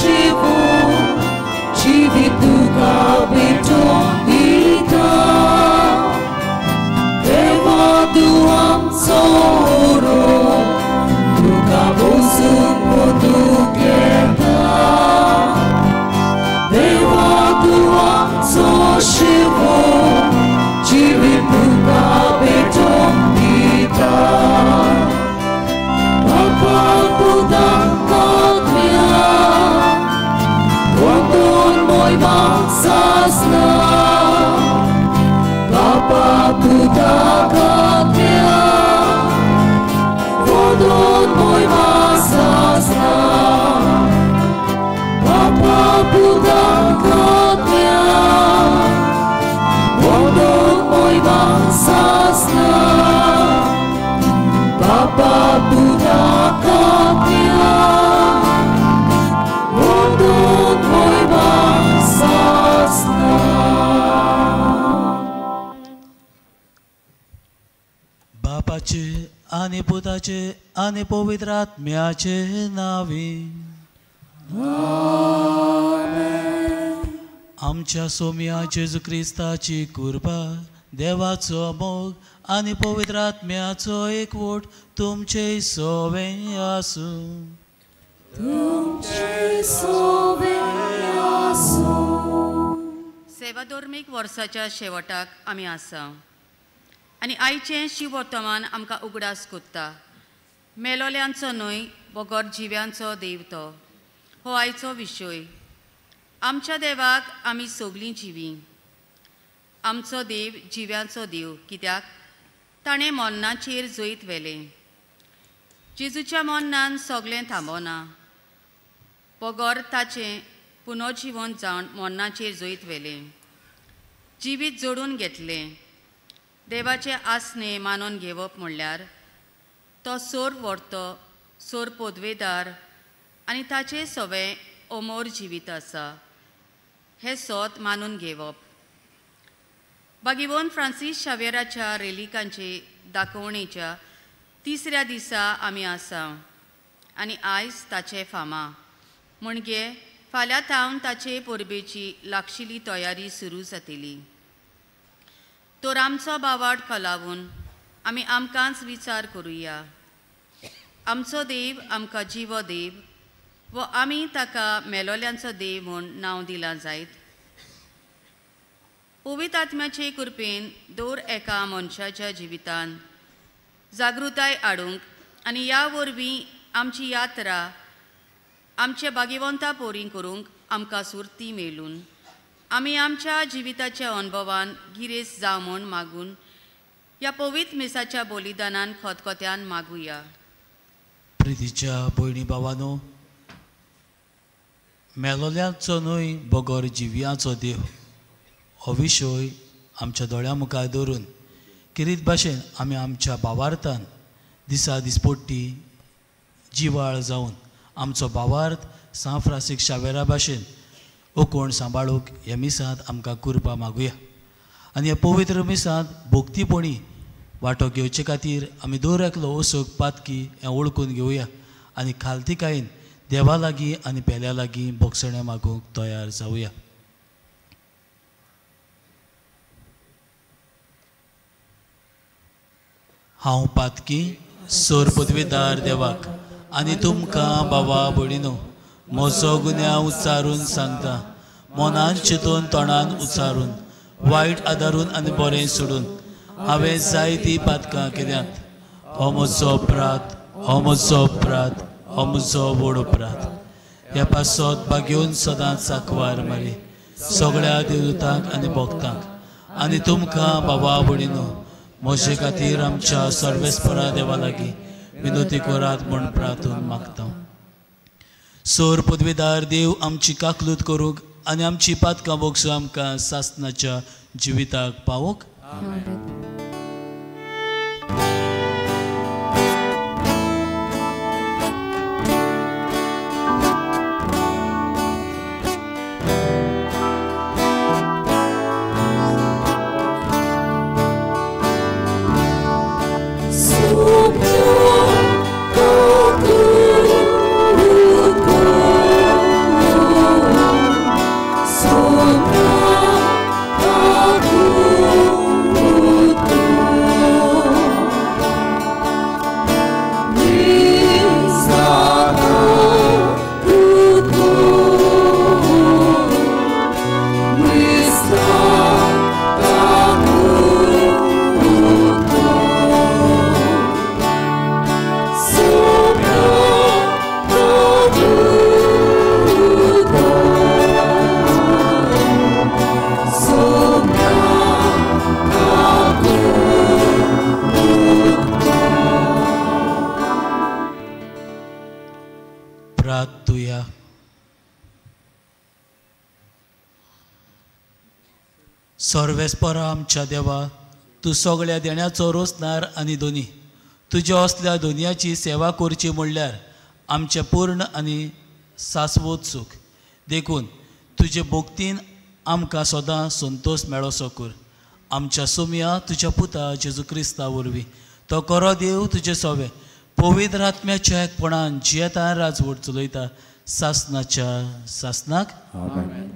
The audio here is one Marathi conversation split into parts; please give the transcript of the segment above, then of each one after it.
शिवो जीवित तुका भेटून दिता देवा तू आमचो तुका बसून पोतूक येता देवा तू आमचो शिवो जीवित तुका भेटून दिता बापा तुका Wondon mój mansasna Papa putaka tia Wondon mój mansasna Papa putaka tia Wondon mój mansasna Papa putaka tia बापाचे आणि पुताचे आणि पवित्र आत्म्याचे नावे आमच्या सोम्या जेजू क्रिस्ताची कृपा देवाचो मोग आणि पवित्र आत्म्याचो एकवट तुमचे सोवे आसूं सेवा धर्मीक वर्साच्या शेवटाक आमी आसा आनी आयचें शिव वर्तमान आमकां उगडास कोत्ता मेलोल्यांचो न्हय बोगोर जिव्यांचो देव तो हो आयचो विशय आमच्या देवाक आमी सगलीं जिवीं आमचो देव जिव्यांचो देव कित्याक ताणें मरणाचेर जैत व्हेलें जेजूच्या मरणान सगलें थांबना बोगोर ताचें पुनर्जीवन जावन मरणाचेर जैत व्हेलें जिवीत जोडून घेतलें देवाचे आसने मानून घेवप म्हणल्यार तो सोर व्हरतो सोर पदवेदार आनी ताचे सवें अमोर जिवीत आसा हें सोत मानून घेवप बागिवोन फ्रांसीस शावेराच्या रेलिकांचे दाखोवणेच्या तिसऱ्या दिसा आमी आसा आनी आयज ताचे फामा म्हणजे फाल्यां थावन ताचे परबेची लागशिल्ली तयारी सुरू जातली तो आमचो बावाड कलावून आमी आमकांच विचार करुया आमचो देव आमकां जिवो देव व आमी ताका मेलोल्यांचो देव म्हूण नांव दिलां जायत पवित्र आत्म्याचे कृपेन दर एका मनशाच्या जिवितान जागृताय हाडूंक आनी ह्या वरवीं आमची यात्रा आमचे बागिवंता पोरी करूंक आमकां सुरती मेळून आमी आमच्या जिविताच्या अनुभवान गिरेस जाव म्हूण मागून ह्या पवित्र मेसाच्या बलिदानान खतखत्यान मागुया प्रितीच्या भयणी भावांनो मेलोल्यांचो न्हय बोगोर जिव्यांचो देव हो विशय आमच्या दोळ्या मुखार दवरून किरीत भाशेन आमी आमच्या भावार्थान दिसा दिसपट्टी जिवाळ जावन आमचो भावार्थ सान फ्रांसीस शावेरा भाशेन ओकोण सांबाळूंक ह्या मिसांत आमकां कृपा मागुया आनी ह्या पवित्र मिसांत भोक्तीपणी वांटो घेवचे खातीर आमी दर एकलो ओसोक पातकी हें ओळखून घेवया आनी खालतीकायेन देवा लागीं आनी पेल्या लागीं बोगसणे मागूंक तयार जावया हांव पातकी सोर पदवेदार देवाक आनी तुमकां बाबा भयणीनो म्हजो गुन्या उच्चारून सांगता मनान चिंतून तोंडान उच्चारून वायट आदारून आनी बरें सोडून हांवें जायतीं पातकां केल्यांत हो म्हजो अपराध हो म्हजो अपराध हो म्हजो व्हड अपराध ह्या पासत बागेवन सदांच साकवार मारी सगळ्या देवतांक आनी भक्तांक आनी तुमकां बाबा भयणीनो म्हजे खातीर आमच्या सर्वेस्परा देवा लागीं विनोती करात म्हूण प्रार्थून मागता सोर पदवेदार देव आमची काकलूत करूंक आनी आमची पातकां बोगसूं आमकां सासनाच्या जिविताक पावोवंक प्रार्थुया. सर्वेस्परा आमच्या देवा, तूं सगळ्या देण्याचो रोसनार आनी दोनी. तुज्या असल्या दोनयाची सेवा करची म्हणल्यार आमचे पूर्ण आनी सासवोत सूख. देखून तुजे भोक्तीन आमकां सदां संतोष मेळोसो कर. आमच्या सुमया तुज्या पुता जेजू क्रिस्ता वरवीं तो करो देव तुजे सोवे पवित्र आत्म्याच्या एकपणान जियेता राजवट चलयता सासनाच्या सासनाक. आमेन.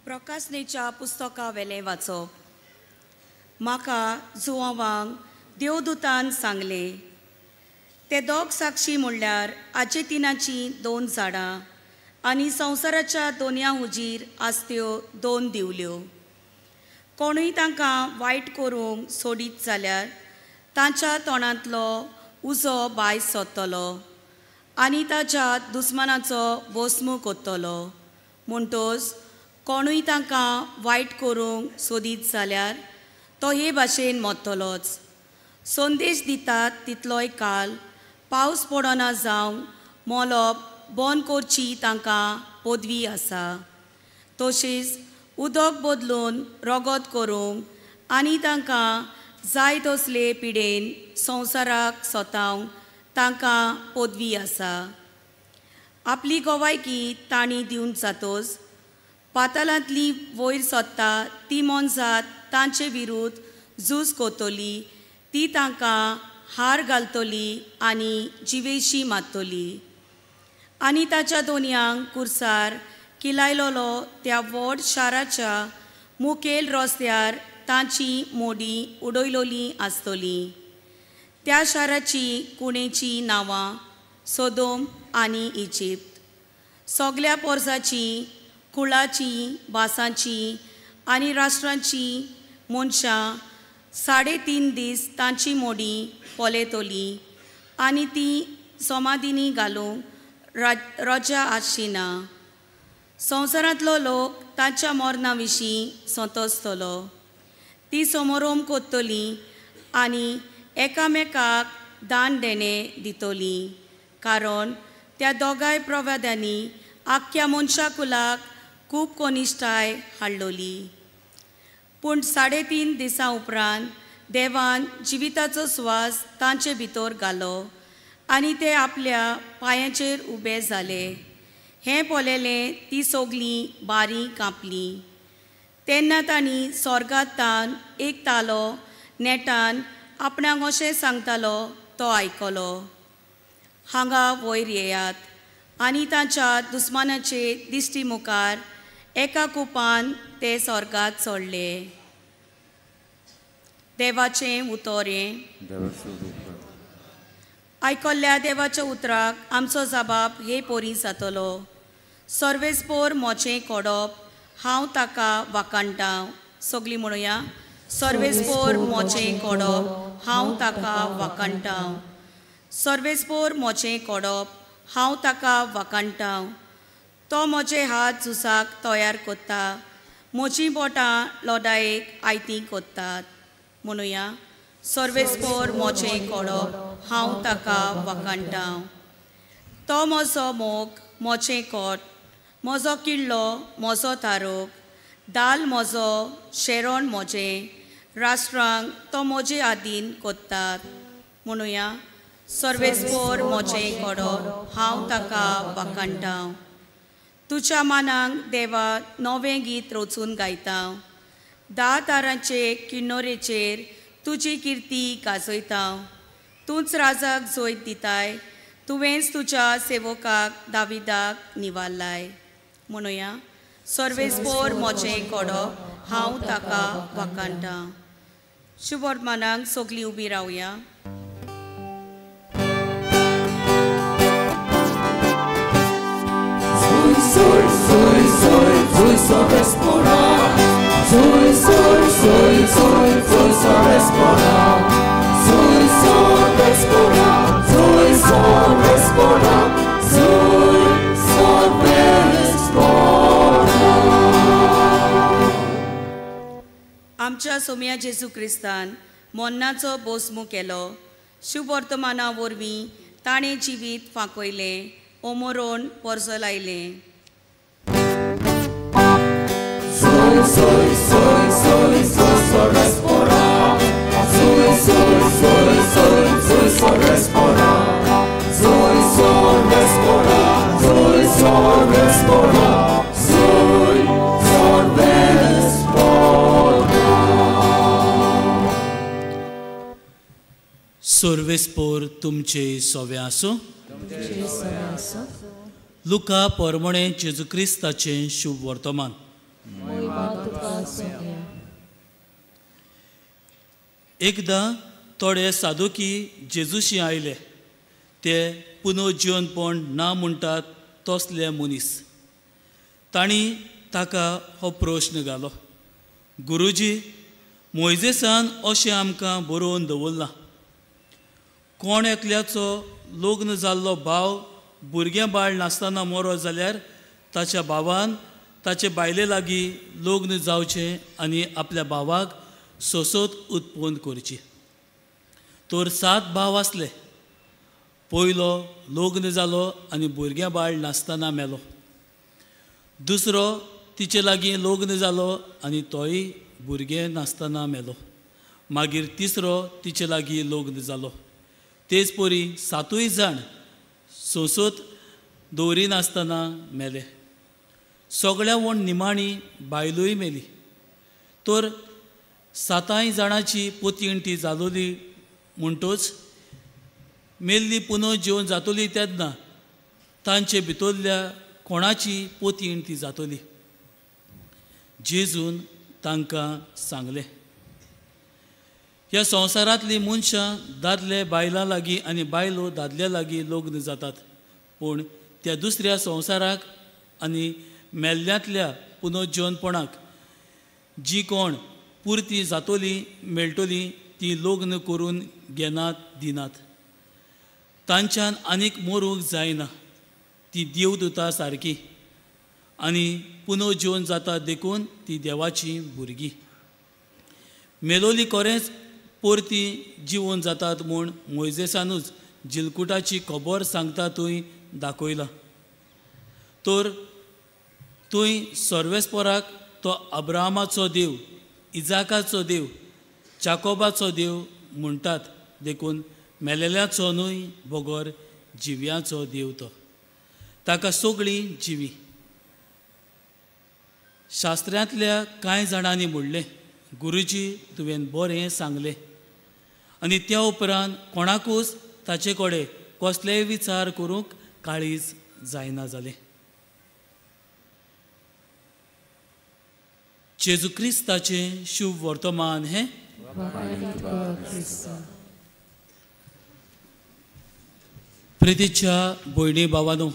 प्रकाशनेच्या पुस्तका वेले वाचप. म्हाका जुवांवांक देवदूतान सांगले, ते दोग साक्षी म्हणल्यार आर्जेन्टिनाची 2 झाडां आनी संवसाराच्या दोनया हुजीर आसत्यो 2 दिवल्यो. कोणूय तांकां वायट करूंक सोडीत जाल्यार तांच्या तोंडांतलो उजो भायर सोदतलो आनी ताच्या दुस्मानाचो भस्म कोत्तलो. म्हणटोच कोणूय तांकां वायट करूंक सोदीत जाल्यार तो हे भाशेन मरतलोच. संदेश दितात तितलोय काल पावस पडना जावं मोलोप बंद करची तांकां पदवी आसा. तशीच उदक बदलून रगत करूंक आनी तांकां जाय तसले पिडेन संवसाराक सोतावंक तांकां पदवी आसा. आपली गोवायकी तांणी दिवन जातोच पातालांतली वयर सोदता ती मनजात तांचे विरुद्ध झूज कोतली. ती तांकां हार घालतली आनी जिवेशी मारतली. आनी ताच्या दोनयांक कुर्सार किलायलोलो त्या व्हड शाराच्या मुखेल रस्त्यार तांची मोडी उडयलोली आसतली. त्या शाराची कुणेची नांवां सोदोम आनी इजिप्त. सगल्या पोरसाची कुळाची भासांची आनी राष्ट्रांची मनशां 3.5 दीस तांची मोडी पोलेतली आनी ती समाधीनी घालूंक रजा आसचिना. संवसारांतलो लोक तांच्या मरणा विशीं संतोसतलो. ती समारोम कोत्तली आनी एकामेकाक दान देणे दितली. कारण त्या दोगांय प्रवाद्यांनी आख्ख्या मनशा कुलाक खूब कोनिश्टाय हाडलोली. पूण 3.5 दिसां उपरांत देवान जिविताचो स्वास तांचे भितर घालो आनी ते आपल्या पांयांचेर उबे जाले. हें पळयलें ती सगळीं बारी कांपली. तेन्ना तांणी स्वर्गांतान एक तालो नेटान आपणाक अशें सांगतालो तो आयकलो, हांगा वयर येयात आनी तांच्या दुस्मानाचे दिश्टी मुखार एका कुपान ते स्वर्गात चडले. देवाचें उतोरें. आयकल्ल्या देवाच्या उतराक आमचो जबाब हे पोरी जातलो. सर्वेस्पोर मोचें कोडप हांव ताका वाकाणटां. सगळीं म्हणुया, सर्वेस्पोर मोचें कोडप हांव ताका वाकाणटां. सर्वेस्पोर मोचें कोडप हांव ताका वाकाणटां. तो म्हजे हात झुजाक तयार कोत्ता, म्हजीं बोटां लोडायेक आयतीं कोत्तात. म्हणुया, सर्वेस्पोर मोचें कोडप हांव ताका वाकाणटां. तो म्हजो मोग मोचें कोट, म्हजो किल्लो म्हजो तारोक, दाल म्हजो शेरोण म्हजें, राष्ट्रांक तो म्हजे आदीन कोत्तात. म्हणुया, सर्वेस्पोर मोचें कोडप हांव ताका वाकाणटां. तुज्या मानांक देवा नवें गीत रचून गायता. 10 तारांचे किन्नोरेचेर तुजी किर्ती गाजयता. तूंच राजाक जोयत दिताय, तुवेंच तुज्या सेवकाक दाविदाक निवाल्लाय. म्हणुया, सर्वेस्पोर मोचें कोडप हांव ताका वाकाणटां. शुभवर्तमानाक सगळीं उबी रावया. Soy, soy, soy, soy Sobespora. Soy, soy, soy, soy, soy Sobespora. Soy Sobespora, soy Sobespora, soy Sobespora. आमच्या सोम्या जेजू क्रिस्तान मोन्नाचो बोसमू केलो, शुभ वर्तमाना वरवीं ताणें जिवीत फांकयलें, ओमोरोन पोरजो लायलें. Soy, soy, soy, soy, soy, soy respora. Soy, soy, soy, soy, soy, soy respora. Soy, soy respora. Soy, soy respora. Soy, soy respora. सर्वेस्पोर तुमचे सोवे आसूं. लुका परमणे जेजू क्रिस्ताचें शुभ वर्तमान. एकदां थोडे साधुकी जेजूशी आयले. ते पुनर्जीवनपण ना म्हणटात तसले मनीस. तांणी ताका हो प्रश्न घालो, गुरुजी, मोइजेसान अशें आमकां बरोवन दवरलां, कोण एकल्याचो लग्न जाल्लो भाव भुरगें बाळ नासतना मरो जाल्यार ताच्या भावान ताचे बायले लागीं लग्न जावचें आनी आपल्या भावाक सोसोत उत्पन्न करची. तर 7 भाव आसले. पयलो लग्न जालो आनी भुरगें बाळ नासतना मेलो. दुसरो तिचे लागीं लग्न जालो आनी तोय भुरगें नासतना मेलो. मागीर तिसरो तिचे लागीं लग्न जालो. तेच परी 7 जाण सोसोत दवरी नासतना मेले. सगळ्या वण निमाणी बायलोय मेली. तर 7 जाणांची पोतींटी जालोली म्हणटोच मेल्ली पुनर्जीवन जातोली तेन्ना तांचे भितरल्या कोणाची पोतींटी जातोली. जेजून तांकां सांगलें, ह्या संवसारांतलीं मनशां दादले बायलां लागीं आनी बायलो दादल्या लागीं लग्न जातात. पूण त्या दुसऱ्या संवसाराक आनी मेल्ल्यांतल्या पुनर्जीवनपणाक जी कोण पुर्ती जातोली मेळटोली ती लग्न करून घेनात दिनात. तांच्यान आनीक मरूंक जायना. ती देवदूतां सारकी आनी पुनर्जीवन जाता देखून ती देवाची भुरगीं. मेलोली खरेंच परती जिवन जातात म्हूण मोइजेसानूच जिलकुटाची खबर सांगता थंय दाखयला. तर थंय सर्वेस्पराक तो अब्राहमाचो देव, इजाकाचो देव, जाकोबाचो देव म्हणटात देखून मेलेल्यांचो न्हय बगर जिव्यांचो देव तो. ताका सगळीं जिवी. शास्त्रांतल्या कांय जाणांनी म्हणलें, गुरुजी तुवें बरें सांगलें. आनी त्या उपरांत कोणाकूच ताचे कडेन कसलेय विचार करूंक काळीज जायना जालें. जेजू क्रिस्ताचें शुभ वर्तमान हें. प्रितीच्या भयणी भावांनो,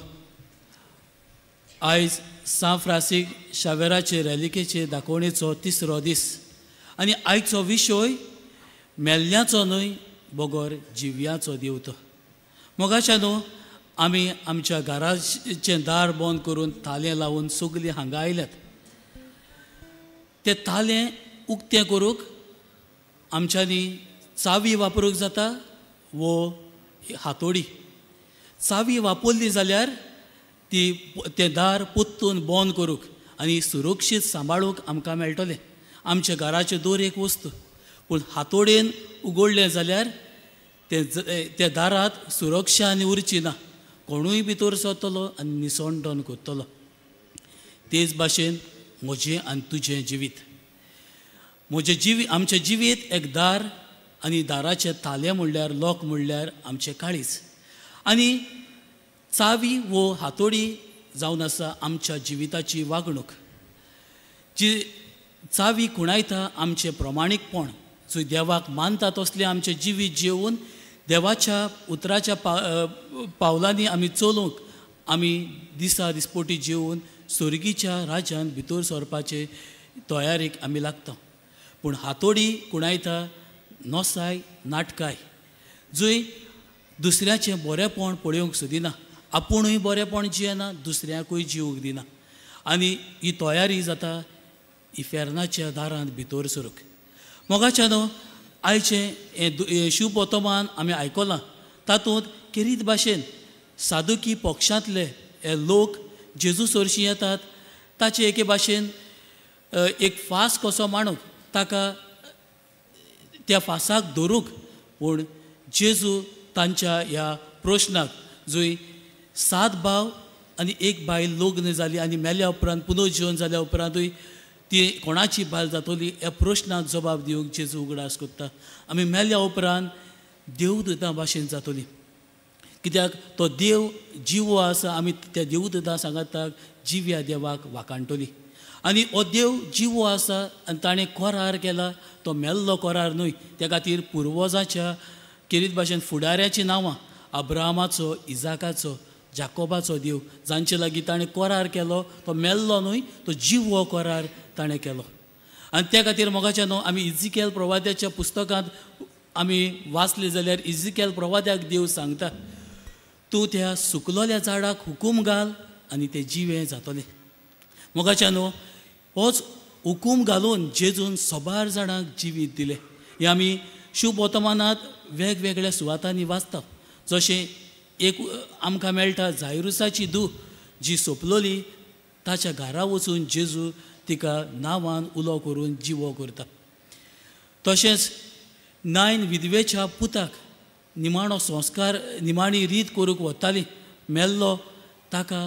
आयज सान फ्रांसीस शावेराचे रॅलिकेचे दाखोवणेचो 3रो दीस आनी आयचो विशय मेल्ल्यांचो न्हय बगर जिव्यांचो देव तो. मोगाच्यानू आमी आमच्या घराचें दार बंद करून तालें लावून सगलीं हांगा आयल्यात. तें तालें उक्तें करूंक आमच्यांनी चावी वापरूंक जाता वो हातोडी. चावी वापरली जाल्यार तें दार पोत्तून बंद करूंक आनी सुरक्षीत सांबाळूंक आमकां मेळटलें. आमच्या घराचे दर एक वस्तू. पूण हातोडेन उगडलें जाल्यार त्या दारांत सुरक्षा आनी उरची ना. कोणूय भितर सरतलो आनी निसंडण करतलो. तेच भाशेन म्हजें आनी तुजें जिवीत. आमचें जिवीत एक दार आनी दाराचें तालें म्हणल्यार लॉक म्हणल्यार आमचें काळीज. आनी चावी वो हातोडी जावन आसा आमच्या जिविताची वागणूक. जी चावी कुणायता आमचें प्रमाणीकपण. जंय देवाक मानता तसलें आमचें जिवीत जिवून देवाच्या उतराच्या पावलांनी आमी चलूंक आमी दिसा दिसपोटी जिवून स्वर्गीच्या राज्यान भितर सरपाचे तयारेक आमी लागता. पूण हातोडी कुणायता नोसाय नाटकाय. जंय दुसऱ्याचें बरेंपण पळोवंक सोदिना, आपुणूय बरेंपण जियेना, दुसऱ्याकूय जिवूंक दिना. आनी ही तयारी जाता इफेर्नाच्या दारांत भितर सरूंक. मोगाच्यान आयचे हे शुभ वर्तमान आमी आयकलां तातूंत किरीत भाशेन सादुकी पक्षांतले हे लोक जेजू सरशी येतात ताचे एके भाशेन एक फास कसो मांडूंक ताका त्या फासाक धरूंक पूण जेजू तांच्या ह्या प्रश्नाक जंय 7 भाव आनी एक बायल लग्न जाली आनी मेल्या उपरांत पुनर्जीवन जाल्या उपरांतूय ती कोणाची बायल जातली ह्या प्रश्नाक जबाब दिवंक जेजू उगडास कोत्ता. आमी मेल्या उपरांत देवदूतां भाशेन जातली कित्याक तो देव जिवो आसा. आमी त्या देवदूतां सांगतात जिव्या देवाक वाकाणटली आनी हो देव जिवो आसा आनी ताणें करार केला तो मेल्लो करार न्हय. त्या खातीर पुर्वजाच्या किरीत भाशेन फुडाऱ्याची नांवां अब्राहमाचो इजाकाचो जाकोबाचो देव जांचे लागीं ताणें करार केलो तो मेल्लो न्हय तो जिवो करार ताणें केलो. आनी त्या खातीर मोगाच्यान आमी इजिकेल प्रवाद्याच्या पुस्तकांत आमी वाचले जाल्यार इजिकेल प्रवाद्याक देव सांगता तूं त्या सुकलोल्या झाडाक हुकूम घाल आनी तें जिवें जातलें. मोगाच्यान होच हुकूम घालून जेजून सोबार जाणांक जिवीत दिलें. हें आमी शुभ वर्तमानांत वेगवेगळ्या सुवातांनी वाचता. जशें एक आमकां मेळटा जायरुसाची धूव जी सोंपलोली ताच्या घरा वचून जेजू तिका नांवान उलो करून जिवो करता. तशेंच 9 विधवेच्या पुताक निमाणो संस्कार निमाणी रीत करूंक वताली मेल्लो ताका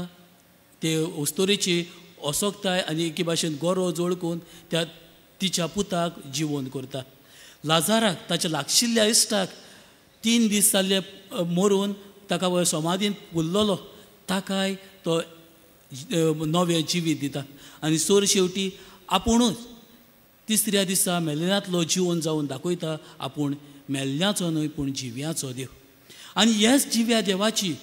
ते वस्तुरेची असोकताय आनी एके भाशेन गोरो जोडकून त्या तिच्या पुताक जिवोवन करता. लाजाराक ताच्या लागशिल्ल्या इश्टाक 3 दीस जाल्ले मरून ताका वयर समाधीन पुरलोलो ताकाय तो नवें जिवीत दिता आनी सोर शेवटी आपुणूच 3ऱ्या दिसा मेल्ल्यांतलो जिवन जावन दाखयता आपूण मेल्ल्यांचो न्हय पूण जिव्याचो देव. आनी ह्याच जिव्या देवाची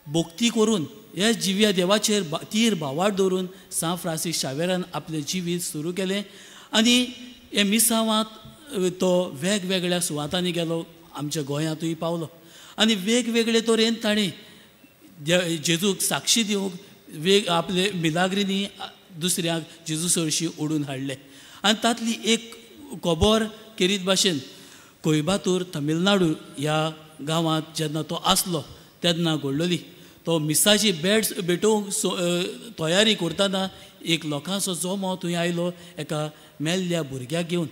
भोक्ती करून ह्याच जिव्या देवाचेर तीर भावार्थ दवरून सान फ्रांसीस शावेरान आपलें जिवीत सुरू केलें आनी हे मिसावांत तो वेगवेगळ्या सुवातांनी गेलो आमच्या गोंयांतूय पावलो आनी वेगवेगळे तरेन ताणें जेजूक साक्षी दिवंक आपले मिलाग्रिनी दुसऱ्याक जेजू सरशी ओडून हाडले. आनी तातली एक खबर किरीत भाशेन कोयंबतूर तमिळनाडू ह्या गांवांत जेन्ना तो आसलो तेन्ना घडलोली. तो मिसाची बेड्स भेटोवंक तयारी करतना एक लोकांचो जमो थंय आयलो एका मेल्ल्या भुरग्याक घेवन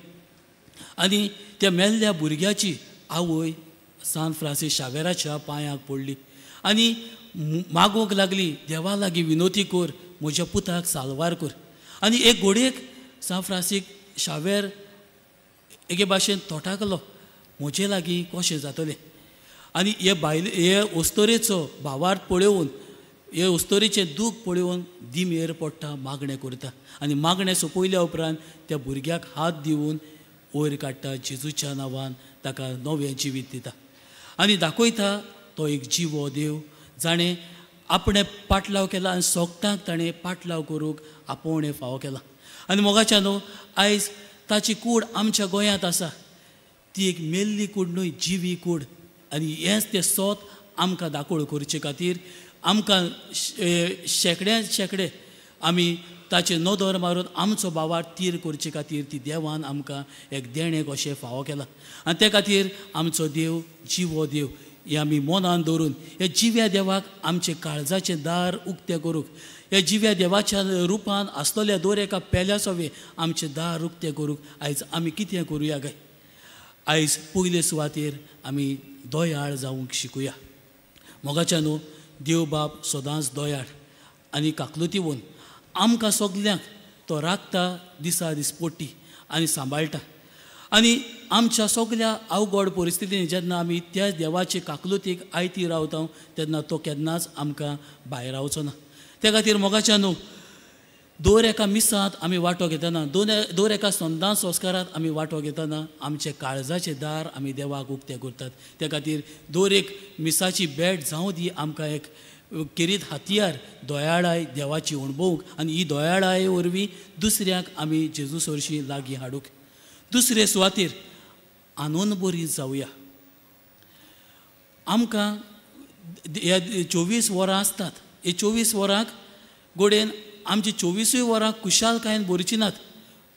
आनी त्या मेल्ल्या भुरग्याची आवय सान फ्रांसीस शावेराच्या पांयाक पडली आनी मागूंक लागली देवा लागीं विनोती कर म्हज्या पुताक साल्वार कर. आनी एक घोडयेक सान फ्रांसीस शावेर एके भाशेन तोटाकलो म्हजे लागीं कशें जातलें. आनी हे वस्तोरेचो भावार्थ पळोवन हे वस्तोरेचें दूख पळोवन दिमेर पडटा मागणें करता आनी मागणें सोंपयल्या उपरांत त्या भुरग्याक हात दिवन वयर काडटा जेजूच्या नांवान ताका नवें जिवीत दिता आनी दाखयता तो एक जिवो देव जाणें आपणें पाटलाव केला आनी सोगतांक ताणें पाटलाव करूंक आपोवणें फावो केला. आनी मोगाच्यान आयज ताची कूड आमच्या गोंयांत आसा ती एक मेल्ली कूड न्हय जिवी कूड आनी हेंच तें सोत आमकां दाखोळ करचे खातीर आमकां शेकडे आमी ताचे नदर मारून आमचो भावार्थ तीर करचे खातीर ती देवान आमकां एक देणें कशें फावो केला. आनी त्या खातीर आमचो देव जिवो देव हे आमी मनान दवरून हे जिव्या देवाक आमचे काळजाचें दार उक्तें करूंक ह्या जिव्या देवाच्या रुपान आसलेल्या दर एका पेल्या सवे आमचें दार उक्तें करूंक आयज आमी कितें करुया काय. आयज पयले सुवातेर आमी दोयाळ जावंक शिकुया. मोगाच्यान देव बाब सदांच दोयाळ आनी काकलुतीवन आमकां सगल्यांक तो राखता दिसा दीस पोट्टी आनी सांबाळटा आनी आमच्या सगळ्या अवघड परिस्थितींनी जेन्ना आमी त्या देवाचे काकलुतीक आयती रावता तेन्ना तो केन्नाच आमकां भायर रावचो ना. त्या खातीर मोगाच्यान दर एका मिसांत आमी वांटो घेतना दर एका संदां संस्कारांत आमी वांटो घेतना आमचे काळजाचे दार आमी देवाक उक्तें करतात. त्या खातीर दर एक मिसाची भेट जावं दी आमकां एक किरीत हातयार दोयाळाय देवाची अणभवूंक आनी ही दोयाळाय वरवीं दुसऱ्याक आमी जेजू सरशी लागीं हाडूंक. दुसरे सुवातेर आनंद बरी जावया. आमकां ह्या 24 वरां आसतात. हे 24 वरांक घोडेन आमची 24 वरां कुशालकायेन भरची नात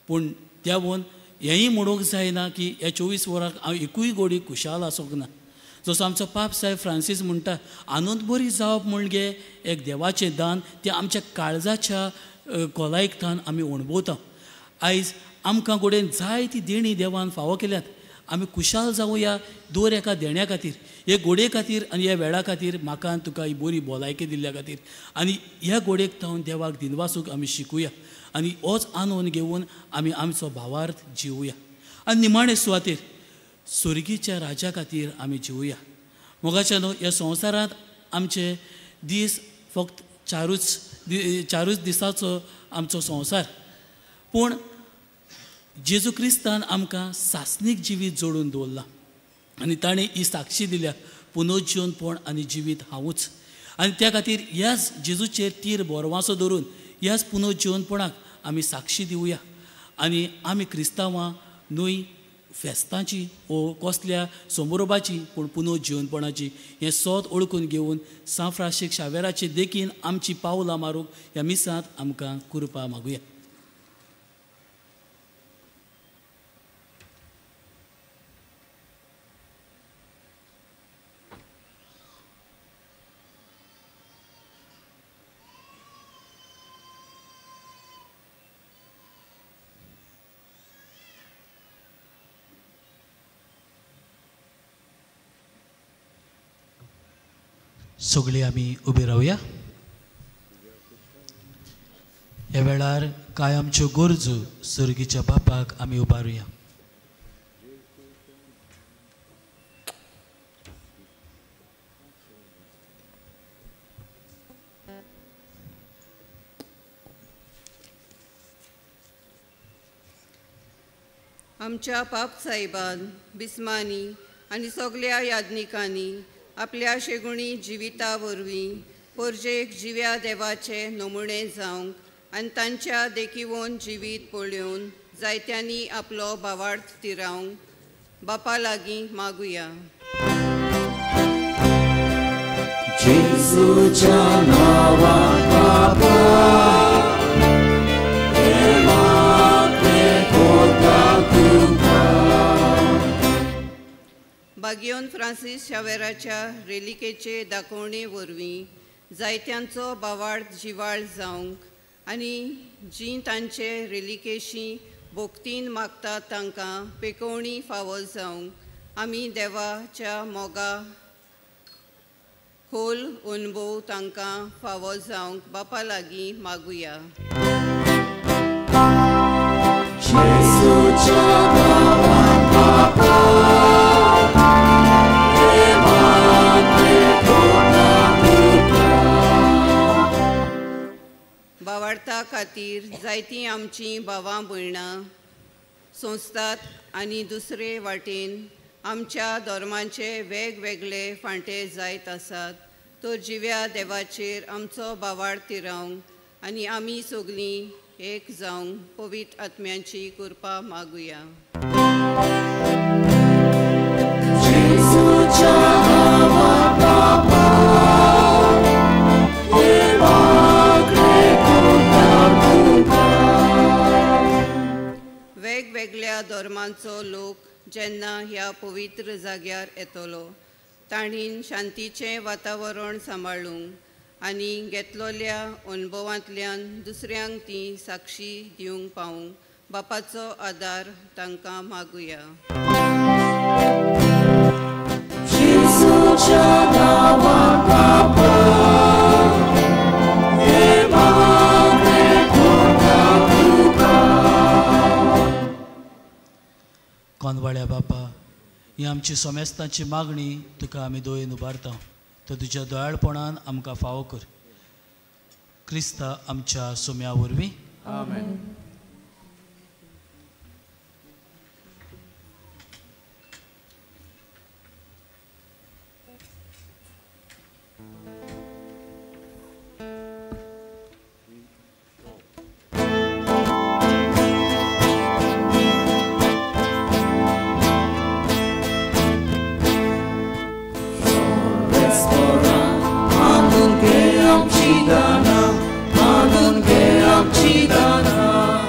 पूण देवान हेंय म्हणूंक जायना की ह्या 24 वरांक हांव एकूय घोडी खुशाल आसूंक ना. जसो आमचो पाप साहेब फ्रांसीस म्हणटा, आनंद बरी जावप म्हणजे एक देवाचें दान, तें आमच्या काळजाच्या खोलायेंतल्यान आमी अणभवता. आयज आमकां घोडेन जायती देणी देवान फावो केल्यात. आमी खुशाल जावया दर एका देण्या खातीर, हे घोडये खातीर आनी ह्या वेळा खातीर म्हाका तुका ही बरी भलायकी दिल्ल्या खातीर. आनी ह्या घोडेक थावन देवाक दिनवासूक आमी शिकुया आनी होच आनंद घेवन आमी आमचो भावार्थ जिवुया. आनी निमाणे सुवातेर स्वर्गीच्या राजा खातीर आमी जिवुया. मोगाच्या न्हू, ह्या संवसारांत आमचे दीस फक्त चारूच दिसाचो आमचो संवसार, पूण जेजू क्रिस्तान आमकां सासणीक जिवीत जोडून दवरला आनी ताणें ही साक्षी दिल्या, पुनर्जीवनपण आनी जिवीत हांवूच. आनी त्या खातीर ह्याच जेजूचेर तीर बोरवांचो धरून ह्याच पुनर्जीवनपणाक आमी साक्षी दिवया. आनी आमी क्रिस्तांवां न्हय फेस्तांची वो कसल्या समारोपाची, पूण पुनर्जीवनपणाची हें सोद ओळखून घेवन सांफ्राशीक शावेराचे देखीन आमची पावलां मारूंक ह्या मिसांत आमकां कृपा मागुया. सगळीं आमी उबी रावया. ह्या वेळार कांय आमच्यो गरजो सर्गीच्या बापाक आमी उबारुया. आमच्या पाप साहेबान बिस्मानी आनी सगळ्या याज्ञिकांनी आपल्या शेगुणी जिविता वरवीं परजेक जिव्या देवाचे नमुणे जावंक आनी तांच्या देखीवन जिवीत पळोवन जायत्यांनी आपलो भावार्थ तिरावंक बापा लागीं मागुया. जेजूच्या नांवान बापा, बागियोन फ्रांसीस शावेराच्या रेलिकेचे दाखोवणे वरवीं जायत्यांचो भावार्थ जिवाळ जावंक आनी जीं तांचे रेलिकेशी भोक्तीन मागतात तांकां पेकोवणी फावो जावंक आमी देवाच्या मोगा खोल अनुभव तांकां फावो जावंक बापा लागीं मागुया. भावार्था खातीर जायतीं आमचीं भावां भयणां सोंसतात आनी दुसरे वाटेन आमच्या धर्मांचे वेगवेगळे फांटे जायत आसात, तर जिव्या देवाचेर आमचो भावार्थ तिरावंक आनी आमी सगळीं एक जावंक पवित्र आत्म्याची कृपा मागुया. वेगवेगळ्या धर्मांचो लोक जेन्ना ह्या पवित्र जाग्यार येतलो, ताणीन शांतीचें वातावरण सांबाळूंक आनी घेतलोल्या अनुभवांतल्यान दुसऱ्यांक ती साक्षी दिवंक पावूंक बापाचो आदार तांकां मागुया. कोंदवाळ्या बापा, ही आमची सोमेस्तांची मागणी तुका आमी दोळेन उबारता, तो तुज्या दयाळपणान आमकां फावो कर. क्रिस्ता आमच्या सोम्या वरवीं. आमेन. Manun ke amchidana,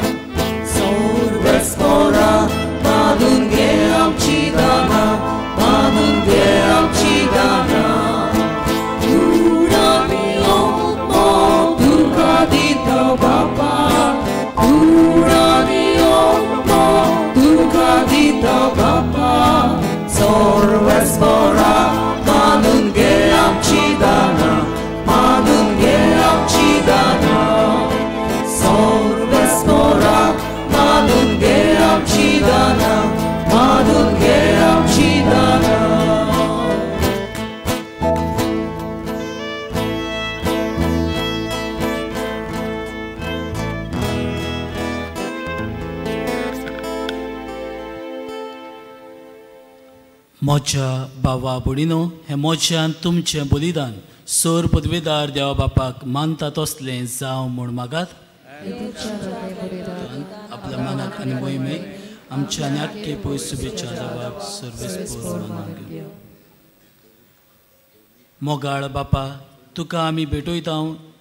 म्हज्या भावा भयणीनो, हें मोच्यान तुमचें बलिदान सोर पदवेदार देवा बापाक मानता तसलें जावं म्हूण मागात. आपल्या मनाक आनी मोहिमेक आमच्या आनी आख्खे पयस शुभेच्छा जावपाक सर्वेस्पोर मानून घेवं. मोगाळ बापा, तुका आमी भेटयता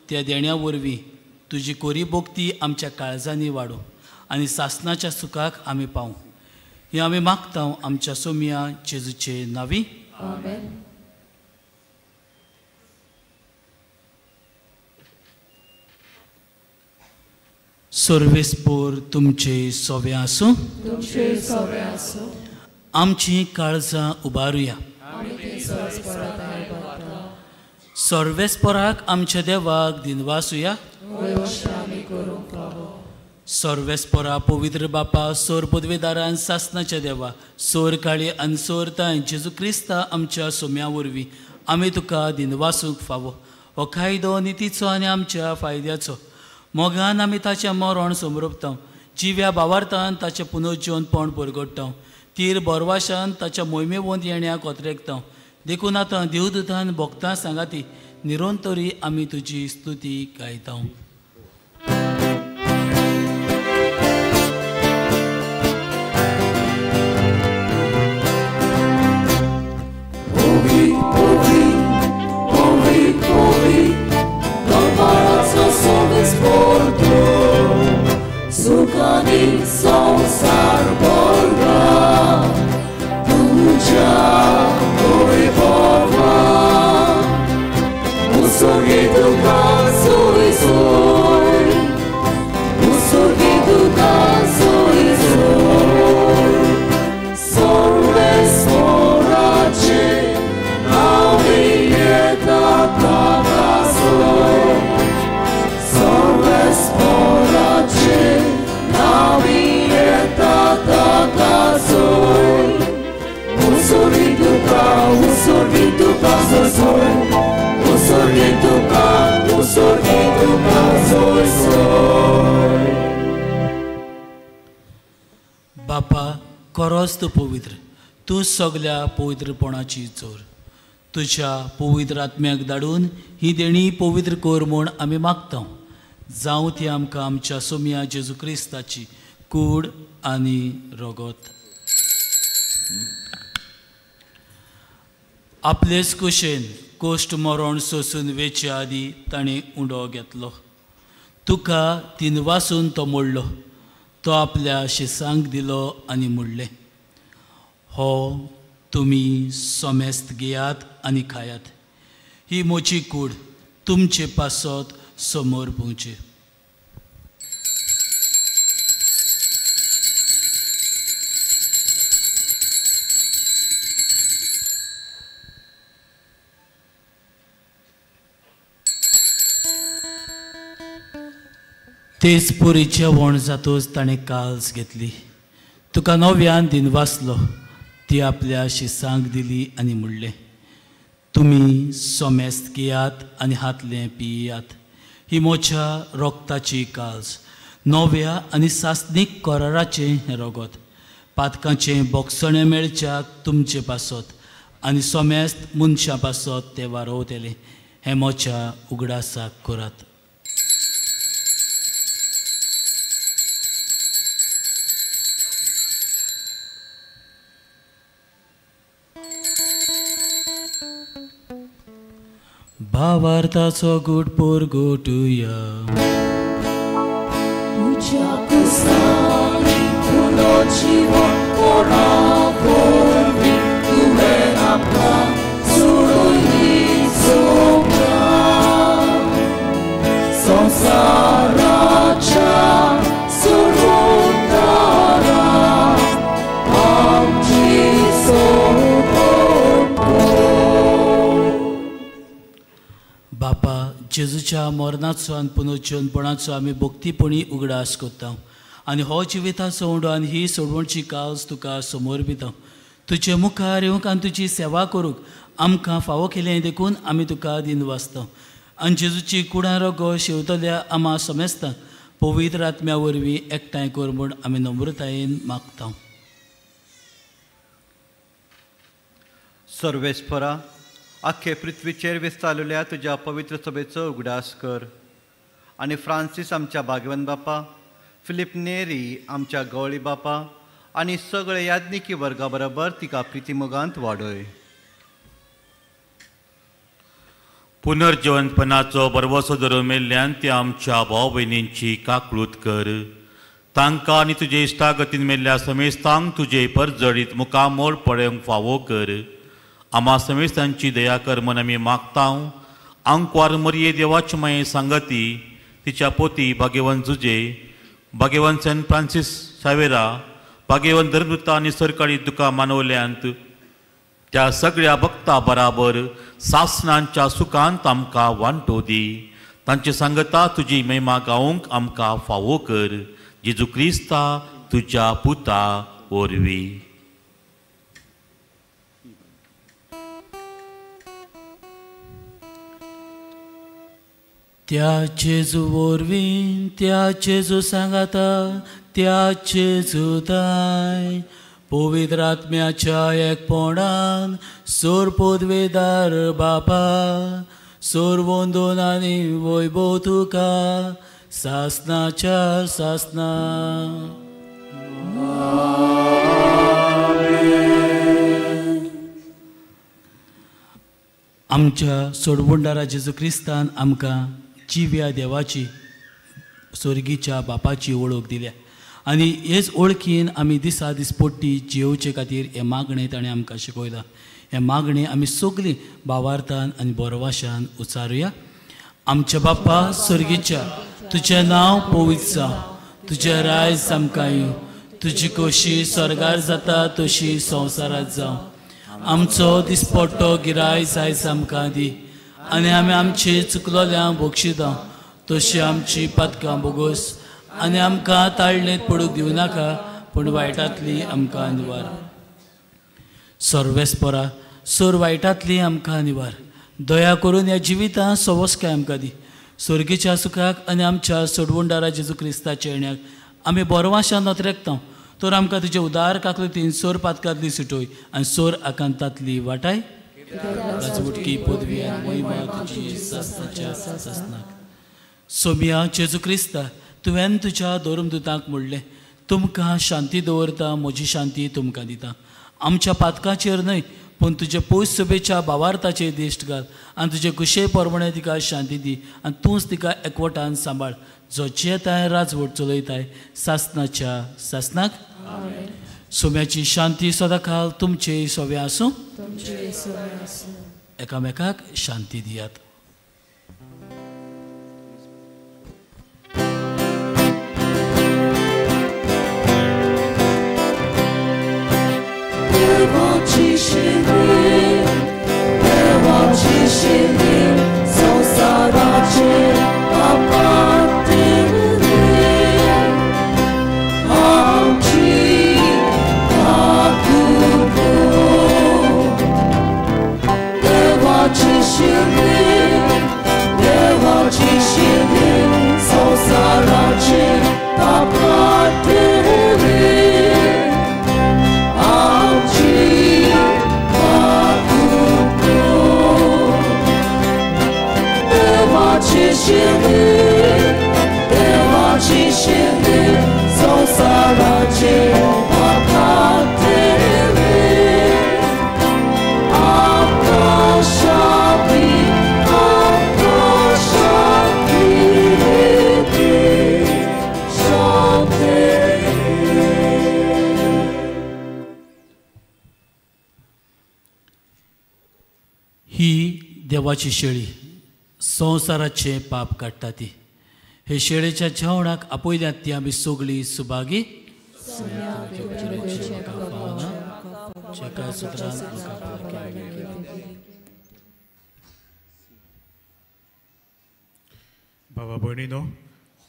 त्या देण्या वरवीं तुजी कोरी भोगती आमच्या काळजांनी वाडो आनी सासणाच्या सुखाक आमी पावूं. हें आमी मागता आमच्या सोम्या जेजूचे नांवी. सर्वेस्पोर तुमचे सोवे आसूं. आमची काळजां उबारुया. सर्वेस्पोराक आमच्या देवाक दिनवासुया. सर्वेस्पोरा पवित्र बापा, सोर पदवेदारान सासणाच्या देवा, सोर काळी आनी सोर ताय जेजू क्रिस्ता आमच्या सोम्या वरवीं आमी तुका दिनवासूंक फावो. हो कायदो नितीचो आनी आमच्या फायद्याचो. मोगान आमी ताचें मरण समरपता. जिव्या भावार्थान ताचें पुनर्जीवनपण परगट्टा. तीर बोरवाशान ताच्या मोहिमेवंत येण्याक कोत्रेकता. देखून आतां देवदूतान भोगतां सांगाती निरंतरी आमी तुजी स्तुती गायता. Sukani संसार बोलगा तुझ्या डोळे बाबा उसोगी तुका सोय सोय उसोगी तुका सोय सोय सर्वेस्पोराचे नावे येता ताका सोय सर्वेस्पोराचे बापा, खरोच तूं पवित्र. तूं सगल्या पवित्रपणाची चोर. तुज्या पवित्र आत्म्याक धाडून ही देणी पवित्र कर म्हूण आमी मागता. जावं ती आमकां आमच्या सोम्या जेजू क्रिस्ताची कूड आनी रगत. आपलेच कुशेन कोश्ट मरण सोसून वेचे आदी ताणें उंडो घेतलो. तुका तिनवासून तो मोडलो. तो आपल्या शिसांक दिलो आनी म्हणलें, हो तुमी सोमेस्त घेयात आनी खायात. ही म्हजी कूड. तुमचे पासत समोर पोवचे. तेच पुरीचे वण जातूच ताणें काल्स घेतली. तुका नव्यान दिनवासलो. ती आपल्या शिसांक दिली आनी म्हणलें, तुमी सोमेस्त घेयात आनी हातलें पियात. ही म्हज्या रोगताची काल्स, नव्या आनी सासनीक कराराचें हें रगत. पातकाचें बोगसणें मेळच्याक तुमचे पासत आनी सोमेस्त मनशां पासत तें वारोवतलें. हें म्हज्या उगडासाक करात. भावार्थाचो गुटपूर गोटुया. तुझ्या कुस्तांनी पुनर्जीवन कोणा वरवीं तुवें आमकां सोडून सोंपला. संवसाराच्या सोडून दारा आमची बापा, जेजूच्या मरणाचो आनी पुनर्जीवनपणाचो आमी भक्तीपणी उगडास करता. आनी हो जिविताचो उंडो आनी ही सोडवणची काल्स तुका समोर भिता. तुजे मुखार येवंक आनी तुजी सेवा करूंक आमकां फावो केलें देखून आमी तुका दिनवासता. आनी जेजूची कुडां रगो शेवतल्या आमा समेस्तांक पवित्र आत्म्या वरवीं एकठांय कर म्हूण आमी नम्रतायेन मागता. सर्वेस्परा आख्खे पृथ्वीचेर विस्तारलेल्या तुज्या पवित्र सभेचो उगडास कर आनी फ्रांसीस आमच्या भाग्यवान बापा, फिलिप नेरी आमच्या गवळी बापा आनी सगळे याज्ञिकी वर्गा बरोबर तिका प्रितीमोगांत वाडय. पुनर्जीवनपणाचो बरवसो धरून मेल्ल्यान त्या आमच्या भाव भयणींची काकळूत कर. तांकां आनी तुजे इश्टागतीन मेल्ल्या समेस्तांक तुजे परजडीत मुखामोल पळोवंक फावो कर. आम्हा समेस्तांची दया कर म्हूण आमी मागतां. आंकवार मरये देवाची माये सांगती, तिच्या पोती भाग्यवान जुजे, भाग्यवान सेंट फ्रांसीस सावेरा, भाग्यवान धर्मदुता आनी सरकारी दुकां मानवल्यांत त्या सगळ्या भक्तां बराबर सासणांच्या सुखांत आमकां वांटो दी. तांची सांगता तुजी महिमा गावंक आमकां फावो कर. जेजू क्रिस्ता तुज्या पुता वरवीं. त्या जेजू वरवीं, त्या जेजू सांगाता, त्या जेजू दाय पवित्र आत्म्याच्या एकपणान सोर पदवेदार बापा, सोर वंदन आनी वैभव तुका सासनाच्या सासना. आमच्या सोडवंडारा जेजू क्रिस्तान आमकां जिव्या देवाची स्वर्गीच्या बापाची वळख दिल्या आनी हेच वळखीन आमी दिसा दिसपट्टी जेवचे खातीर हे मागणें ताणें आमकां शिकयलां. हे मागणें आमी सगळीं भावार्थान आनी बरवाशान उचारुया. आमच्या बाप्पा स्वर्गीच्या, तुजें नांव पवित्र जावं, तुजें रायज आमकां येवं, तुजी खोशी स्वर्गार जाता तशी संवसारांत जावं. आमचो दिसपट्टो गिरायज आयज आमकां दी आनी आमी आमची चुकलोल्यांक बक्षितां तशी आमची पातकां बोगोस आनी आमकां ताळणेत पडूंक दिवं नाका, पूण वायटांतली आमकां निवार. सर्वेस्परा सोर वायटांतली आमकां निवार. दया करून ह्या जिवितां सवस्काय आमकां दी. स्वर्गीच्या सुखाक आनी आमच्या सोडवंडारा जेजू क्रिस्ताच्या येण्याक आमी बरवाशान नोतरेकता. तर आमकां तुजे उदार काकलतीन सोर पातकांतली सुटोय आनी सोर आकांतांतली वाटाय. राजवटकी पदवी आनी महिमा तुजी सासनाच्या सासनाक. सोम्या जेजू क्रिस्ता, तुवें तुज्या धर्मदुतांक म्हणलें, तुमकां शांती दवरता, म्हजी शांती तुमकां दिता. आमच्या पातकाचेर न्हय पूण तुजे पयस सभेच्या भावार्थाचेर दिश्ट घाल आनी तुजे कुशे परमणे तिका शांती दी आनी तूंच तिका एकवटान सांबाळ. जो जेताय राजवट चलयताय सासनाच्या सासनाक. सोम्याची शांती सदां काल तुमचे सोवे आसूं. एकामेकाक शांती दियात. देवाची शिरी संसाराचे आपातेर आमची काकूको. देवाची शिरी संसाराचे आपातेर देवाची शिरी संसाराचे आपातेरे आकाशाती शांती. ही देवाची शेळी संवसाराचे पाप काडटा ती. हे शेळेच्या जेवणाक आपयल्यात ती आमी सगळीं सुभागी. भावा भयणीनो,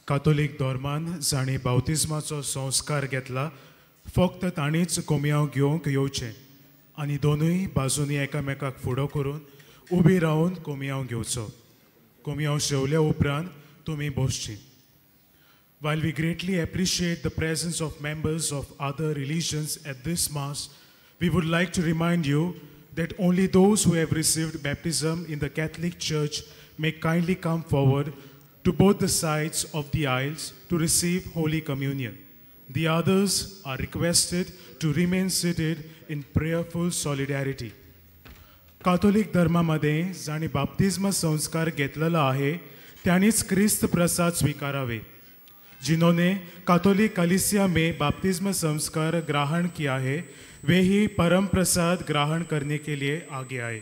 कातोलीक धर्मान जाणी बावतिस्माचो संस्कार घेतला फक्त ताणीच कोमयाव घेवंक येवचें आनी दोनूय बाजूनी एकामेकाक फुडो करून उबी रावन कोमयाव घेवचो. कोमयाव शेवल्या उपरांत तुमी बसची. While we greatly appreciate the presence of members of other religions at this Mass, we would like to remind you that only those who have received baptism in the Catholic Church may kindly come forward to both the sides of the aisles to receive Holy Communion. The others are requested to remain seated in prayerful solidarity. Catholic धर्मामध्ये जाणी बाप्तिस्म संस्कार घेतलेला आहे त्यांनीच ख्रिस्त प्रसाद स्वीकारावे. जिन्होंने कैथोलिक कलीसिया में बाप्तिस्म संस्कार ग्रहण किया है वे ही परम प्रसाद ग्रहण करने के लिए आगे आए.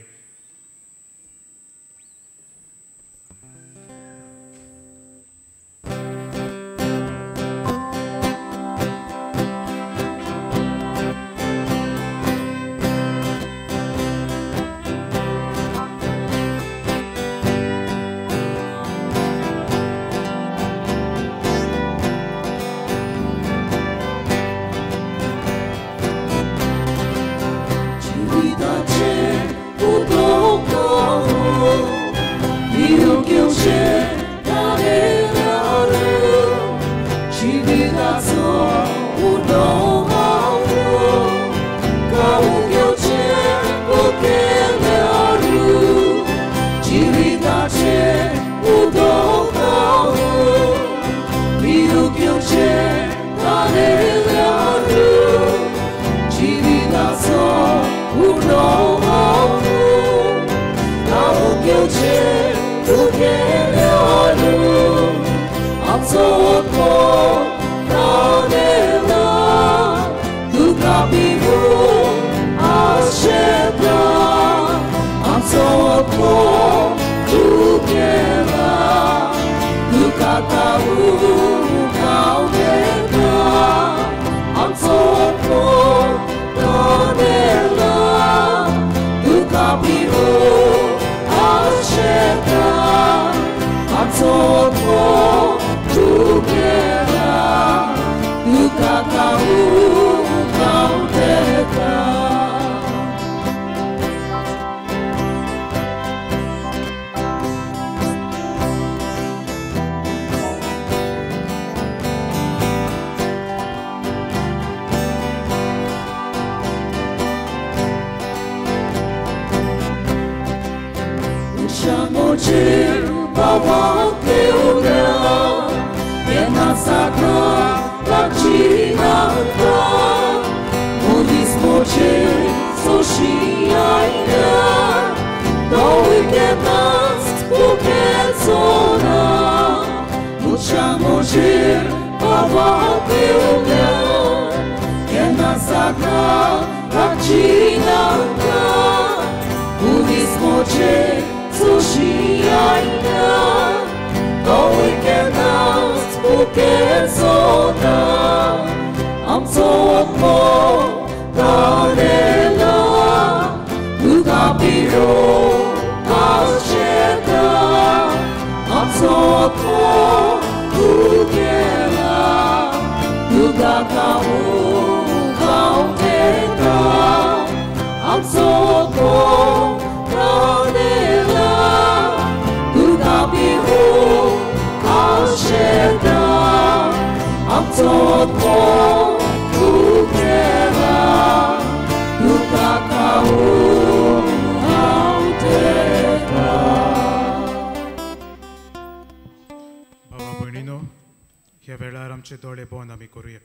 दोळे बंद आमी करूया.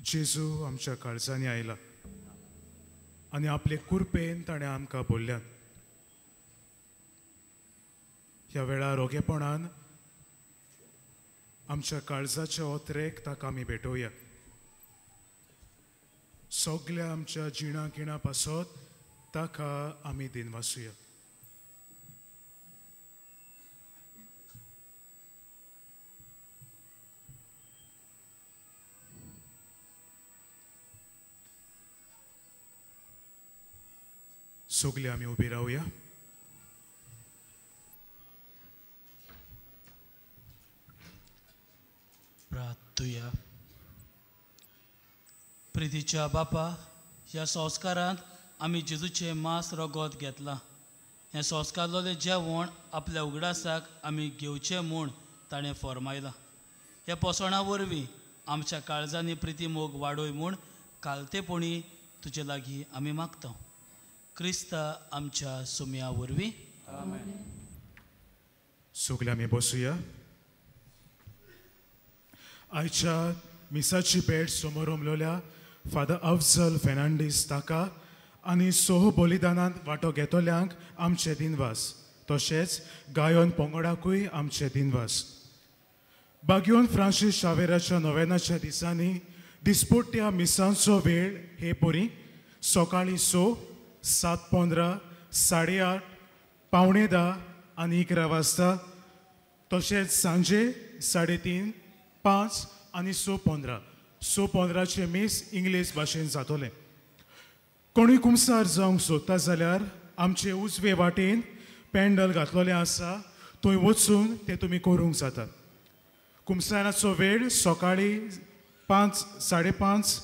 जेजू आमच्या काळजांनी आयला आनी आपले कुरपेन ताणें आमकां बोल्ल्यान. ह्या वेळार ओगेपणान आमच्या काळजाच्या ओत्रेक ताका आमी भेटोवया. सगळ्या आमच्या जिणा गिणा पासत ताका आमी दिनवासुया. सगळे आमी उबी रावया. प्रार्थुया. प्रितीच्या बापा, ह्या संस्कारांत आमी जेजूचे मांस रगत घेतला. हें संस्कारलोलें जेवण आपल्या उगडासाक आमी घेवचें म्हूण ताणें फरमायलां. हे पोसणा वरवीं आमच्या काळजांनी प्रिती मोग वाडोय म्हूण कालतेपणी तुजे लागीं आमी मागता. क्रिस्ता आमच्या सुम्या वरवीं सगळे आमी बसूया. आयच्या मिसाची भेट समोर उमलोल्या फादर अफजल फेर्नांडीस ताका आनी सोह बलिदानांत वांटो घेतोल्यांक आमचे दिनवास, तशेंच गायोन पंगडाकूय आमचे दिनवास. बागयोन फ्रांसीस शावेराच्या नोवेनाच्या दिसांनी दिसपट्ट्या मिसांचो वेळ हे परी सकाळीं 6, 7:15, 8:30, 9:45 आनी 11 वाजता, तशेंच सांजे 3:30, 5 आनी 6:15. 6:15चे मीस इंग्लीश भाशेन जातोले. कोणूय कुमसार जावंक सोदता जाल्यार आमचे उजवे वाटेन पॅन्डल घातलोलें आसा, थंय वचून तें तुमी करूंक जाता. कुमसाराचो वेळ सकाळीं 5, 5:30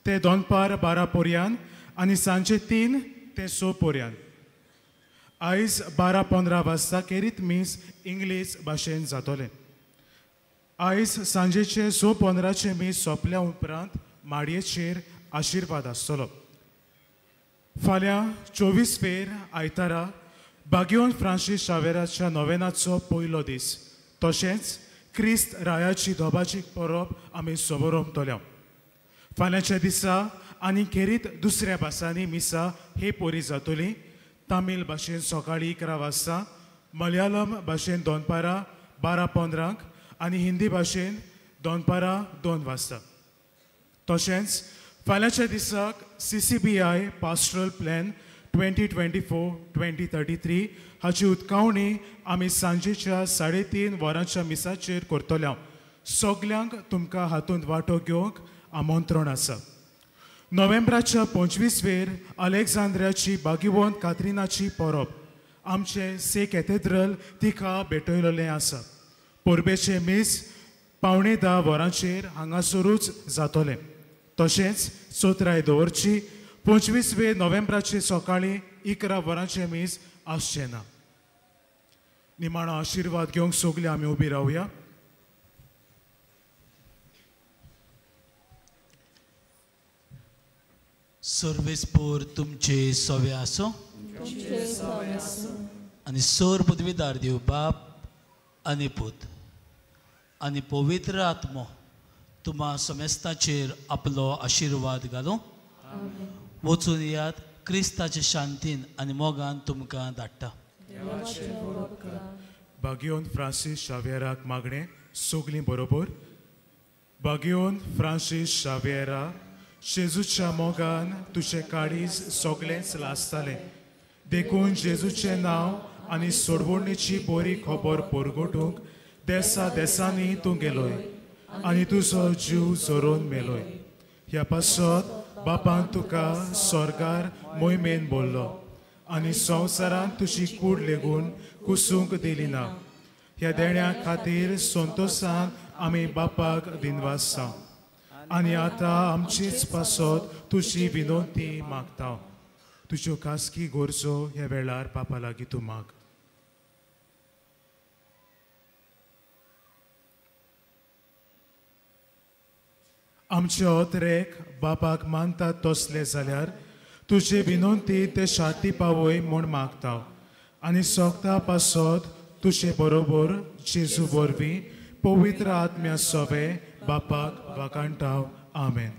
ते दनपार 12 पर्यंत आनी सांजे 3 ते 6 पर्यंत. आयज 12:15 वाजता केरीत मीस इंग्लीश भाशेन जातोलें. आयज सांजेचे 6:15चे मीस सोंपल्या उपरांत माडयेचेर आशिर्वाद आसतलो. फाल्यां 24 फेर आयतारा बागयोन फ्रांसीस शावेराच्या नोवेनाचो पयलो दीस, तशेंच क्रिस्त रायाची धोबाची परब आमी समोर उमतल्या. फाल्यांच्या दिसा आनी खेरीत दुसऱ्या भासांनी मिसा हे परी जातली. तामील भाशेन सकाळीं 11 वाजता, मलयालम भाशेन दनपारां 12:15 आनी हिंदी भाशेन दनपारां 2 वाजता. तशेंच फाल्यांच्या दिसाक CCBI पास्टरल प्लॅन 2024-2033 हाची उदकावणी आमी सांजेच्या 3:30 वरांच्या मिसाचेर करतल्या. सगल्यांक तुमकां हातूंत वांटो घेवंक आमंत्रण आसा. नोव्हेंबराच्या 25 अलेक्झांद्रियाची बागीवंत कात्रिनाची परब आमचे से कॅथेड्रल तिका भेटयलोलें आसा. परबेचे मीस 9:15 वरांचेर हांगासरूच जातोलें. तशेंच चोत्राय दवरची 25 नोव्हेंबराचे सकाळीं 11 वरांचे मीस आसचें ना. निमाणो आशिर्वाद घेवंक सगळे आमी उबी रावया. सर्वेस्पोर तुमचे सोवे आसो आनी सोर पदवीदार देव बाप आनी पूत आनी पवित्र आत्मो तुम्हा समेस्ताचेर आपलो आशिर्वाद घालो. वचून यात क्रिस्ताचे शांतीन आनी मोगान तुमकां धाडटा. बागयोन फ्रांसीस शावेराक मागणें सगलीं बरोबर. बागयोन फ्रांसीस शावेरा, जेजूच्या मोगान तुजें काळीज सगळेंच लासतालें. देखून जेजूचें नांव आनी सोडवणेची बरी खबर परगटूंक देसा देसांनी तूं गेलोय आनी तुजो जीव चोरून मेलोय. ह्या पासत बापान तुका स्वर्गार मोहिमेन बोल्लो आनी संवसारान तुजी कूड लेगून कुसूंक दिली ना. ह्या देण्या खातीर संतोशान आमी बापाक दिनवास जावं. आनी आतां आमचीच पासत तुजी विनंती मागता. तुज्यो खासगी गरजो ह्या वेळार बापा लागीं तूं माग. आमचे ओतरेक बापाक मानतात तसले जाल्यार तुजे विनंती ते शांती पावय म्हूण मागता. आनी सोगता पासत तुजे बरोबर जेजू वरवीं पवित्र आत्म्या सोवे बापाक वाकाणटाव. आमेन.